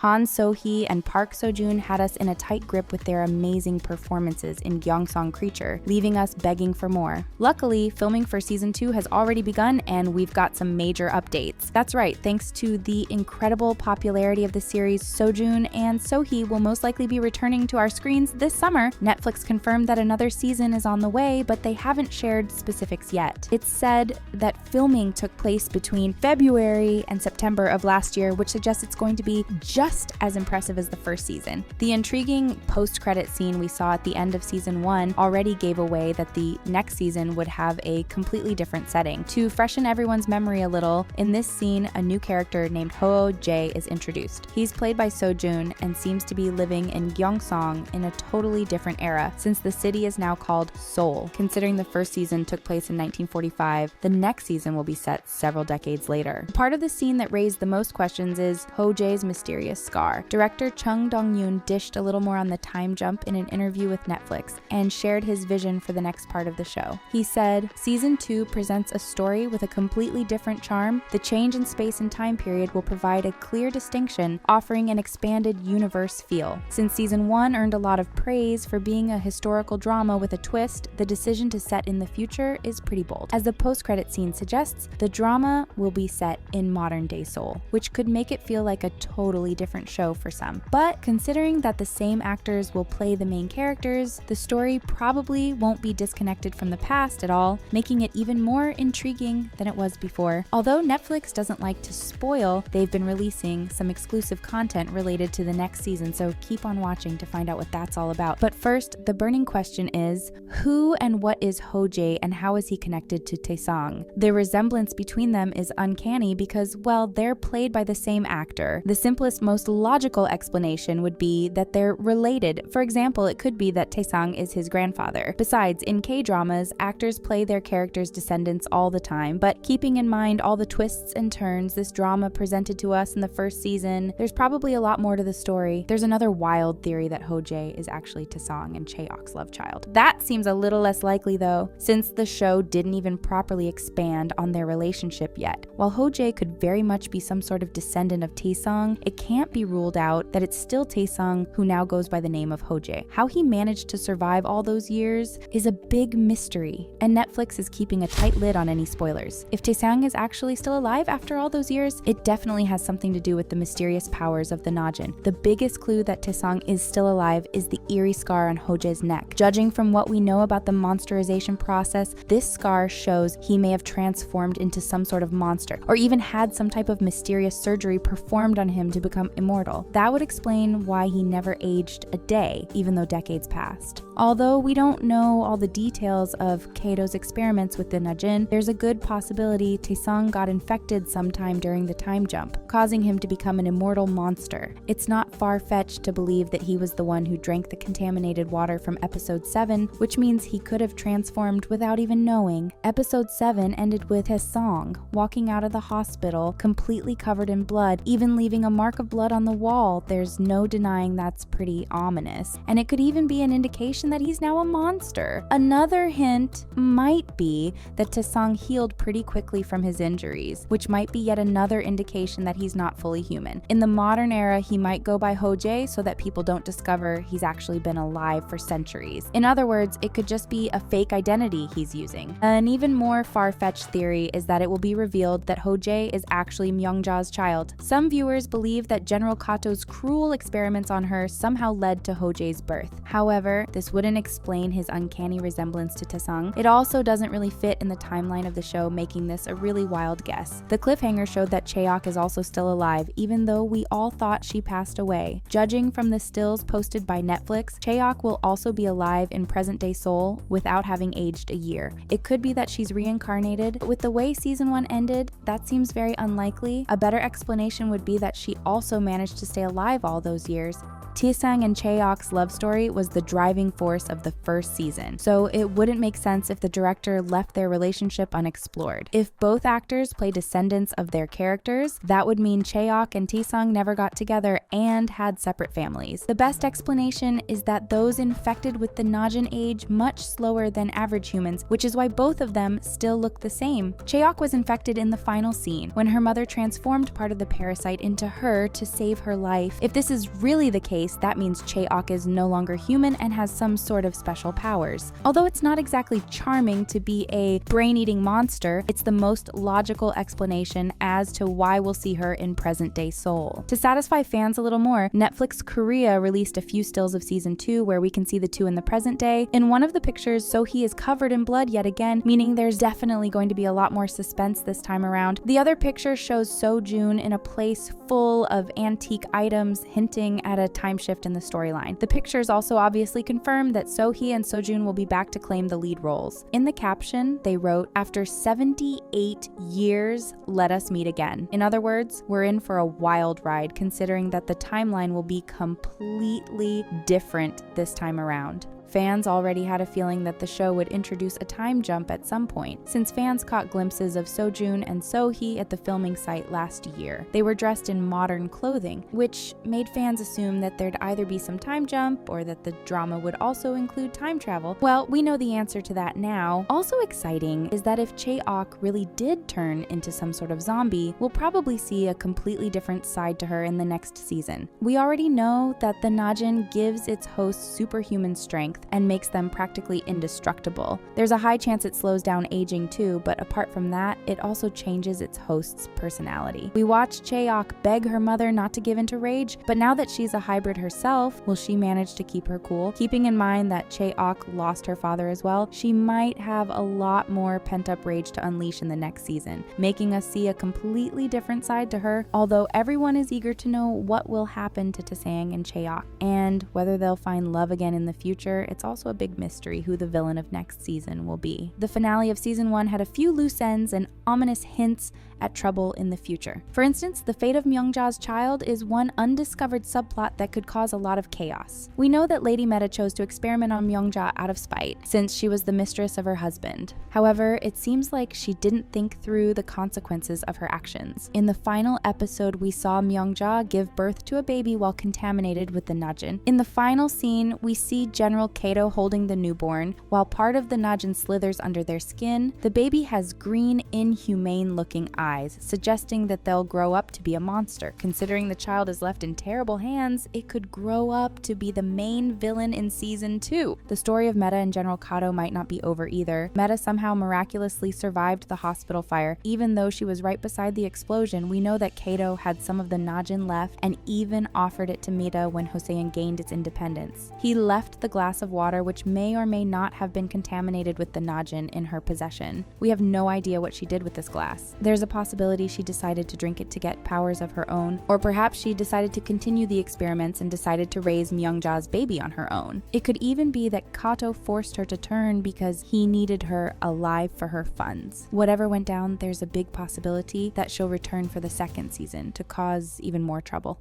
Han So-hee and Park Seo-joon had us in a tight grip with their amazing performances in Gyeongseong Creature, leaving us begging for more. Luckily, filming for season 2 has already begun and we've got some major updates. That's right, thanks to the incredible popularity of the series, Seo-joon and So-hee will most likely be returning to our screens this summer. Netflix confirmed that another season is on the way, but they haven't shared specifics yet. It's said that filming took place between February and September of last year, which suggests it's going to be just as impressive as the first season. The intriguing post-credit scene we saw at the end of season 1 already gave away that the next season would have a completely different setting. To freshen everyone's memory a little, in this scene, a new character named Ho-jae is introduced. He's played by Seo-joon and seems to be living in Gyeongseong in a totally different era, since the city is now called Seoul. Considering the first season took place in 1945, the next season will be set several decades later. The part of the scene that raised the most questions is Ho-jae's mysterious scar. Director Chung Dong-yoon dished a little more on the time jump in an interview with Netflix and shared his vision for the next part of the show. He said, "Season 2 presents a story with a completely different charm. The change in space and time period will provide a clear distinction, offering an expanded universe feel. Since season 1 earned a lot of praise for being a historical drama with a twist, the decision to set in the future is pretty bold. As the post-credit scene suggests, the drama will be set in modern-day Seoul, which could make it feel like a totally different show for some. But considering that the same actors will play the main characters, the story probably won't be disconnected from the past at all, making it even more intriguing than it was before. Although Netflix doesn't like to spoil, they've been releasing some exclusive content related to the next season, so keep on watching to find out what that's all about. But first, the burning question is, who and what is Ho-jae and how is he connected to Taesung? The resemblance between them is uncanny because, well, they're played by the same actor. The simplest, most logical explanation would be that they're related. For example, it could be that Taesung is his grandfather. Besides, in K-dramas, actors play their characters' descendants all the time, but keeping in mind all the twists and turns this drama presented to us in the first season, there's probably a lot more to the story. There's another wild theory that Ho-jae is actually Taesung and Chaeok's love child. That seems a little less likely though, since the show didn't even properly expand on their relationship yet. While Ho-jae could very much be some sort of descendant of Taesung, it can't be ruled out that it's still Taesung who now goes by the name of Ho-jae. How he managed to survive all those years is a big mystery, and Netflix is keeping a tight lid on any spoilers. If Taesung is actually still alive after all those years, it definitely has something to do with the mysterious powers of the Najin. The biggest clue that Taesung is still alive is the eerie scar on Ho-jae's neck. Judging from what we know about the monsterization process, this scar shows he may have transformed into some sort of monster, or even had some type of mysterious surgery performed on him to become immortal. That would explain why he never aged a day, even though decades passed. Although we don't know all the details of Kato's experiments with the Najin, there's a good possibility Taesung got infected sometime during the time jump, causing him to become an immortal monster. It's not far-fetched to believe that he was the one who drank the contaminated water from episode 7, which means he could have transformed without even knowing. Episode 7 ended with Taesung walking out of the hospital completely covered in blood, even leaving a mark of blood on the wall. There's no denying that's pretty ominous, and it could even be an indication that he's now a monster. Another hint might be that Taesung healed pretty quickly from his injuries, which might be yet another indication that he's not fully human. In the modern era, he might go by Ho-jae so that people don't discover he's actually been alive for centuries. In other words, it could just be a fake identity he's using. An even more far-fetched theory is that it will be revealed that Ho-jae is actually Myungjae's child. Some viewers believe that General Kato's cruel experiments on her somehow led to Ho-jae's birth. However, this wouldn't explain his uncanny resemblance to Taesung. It also doesn't really fit in the timeline of the show, making this a really wild guess. The cliffhanger showed that Chaeok is also still alive, even though we all thought she passed away. Judging from the stills posted by Netflix, Chaeok will also be alive in present-day Seoul without having aged a year. It could be that she's reincarnated, but with the way season 1 ended, that seems very unlikely. A better explanation would be that she also managed to stay alive all those years. Taesung and Chaeok's love story was the driving force of the first season, so it wouldn't make sense if the director left their relationship unexplored. If both actors play descendants of their characters, that would mean Chaeok and Taesung never got together and had separate families. The best explanation is that those infected with the Najin age much slower than average humans, which is why both of them still look the same. Chaeok was infected in the final scene, when her mother transformed part of the parasite into her to save her life. If this is really the case, that means Chae-ok is no longer human and has some sort of special powers. Although it's not exactly charming to be a brain-eating monster, it's the most logical explanation as to why we'll see her in present-day Seoul. To satisfy fans a little more, Netflix Korea released a few stills of season 2 where we can see the two in the present day. In one of the pictures, Sohee is covered in blood yet again, meaning there's definitely going to be a lot more suspense this time around. The other picture shows Seo-joon in a place full of antique items, hinting at a time shift in the storyline. The pictures also obviously confirm that Sohee and Seo-joon will be back to claim the lead roles. In the caption, they wrote, "After 78 years, let us meet again." In other words, we're in for a wild ride, considering that the timeline will be completely different this time around. Fans already had a feeling that the show would introduce a time jump at some point, since fans caught glimpses of Seo-joon and Sohee at the filming site last year. They were dressed in modern clothing, which made fans assume that there'd either be some time jump or that the drama would also include time travel. Well, we know the answer to that now. Also exciting is that if Chae-ok really did turn into some sort of zombie, we'll probably see a completely different side to her in the next season. We already know that the Najin gives its hosts superhuman strength and makes them practically indestructible. There's a high chance it slows down aging too, but apart from that, it also changes its host's personality. We watched Chae-ok beg her mother not to give in to rage, but now that she's a hybrid herself, will she manage to keep her cool? Keeping in mind that Chae-ok lost her father as well, she might have a lot more pent-up rage to unleash in the next season, making us see a completely different side to her, although everyone is eager to know what will happen to Taesang and Chae-ok, and whether they'll find love again in the future. It's also a big mystery who the villain of next season will be. The finale of season 1 had a few loose ends and ominous hints at trouble in the future. For instance, the fate of Myungja's child is one undiscovered subplot that could cause a lot of chaos. We know that Lady Meta chose to experiment on Myungja out of spite, since she was the mistress of her husband. However, it seems like she didn't think through the consequences of her actions. In the final episode, we saw Myungja give birth to a baby while contaminated with the Najin. In the final scene, we see General Kato holding the newborn. While part of the Najin slithers under their skin, the baby has green, inhumane-looking eyes, suggesting that they'll grow up to be a monster. Considering the child is left in terrible hands, it could grow up to be the main villain in season 2. The story of Meta and General Kato might not be over either. Meta somehow miraculously survived the hospital fire. Even though she was right beside the explosion, we know that Kato had some of the Najin left and even offered it to Meta when Joseon gained its independence. He left the glass of water, which may or may not have been contaminated with the Najin in her possession. We have no idea what she did with this glass. There's a possibility she decided to drink it to get powers of her own, or perhaps she decided to continue the experiments and decided to raise Myungja's baby on her own. It could even be that Kato forced her to turn because he needed her alive for her funds. Whatever went down, there's a big possibility that she'll return for the second season to cause even more trouble.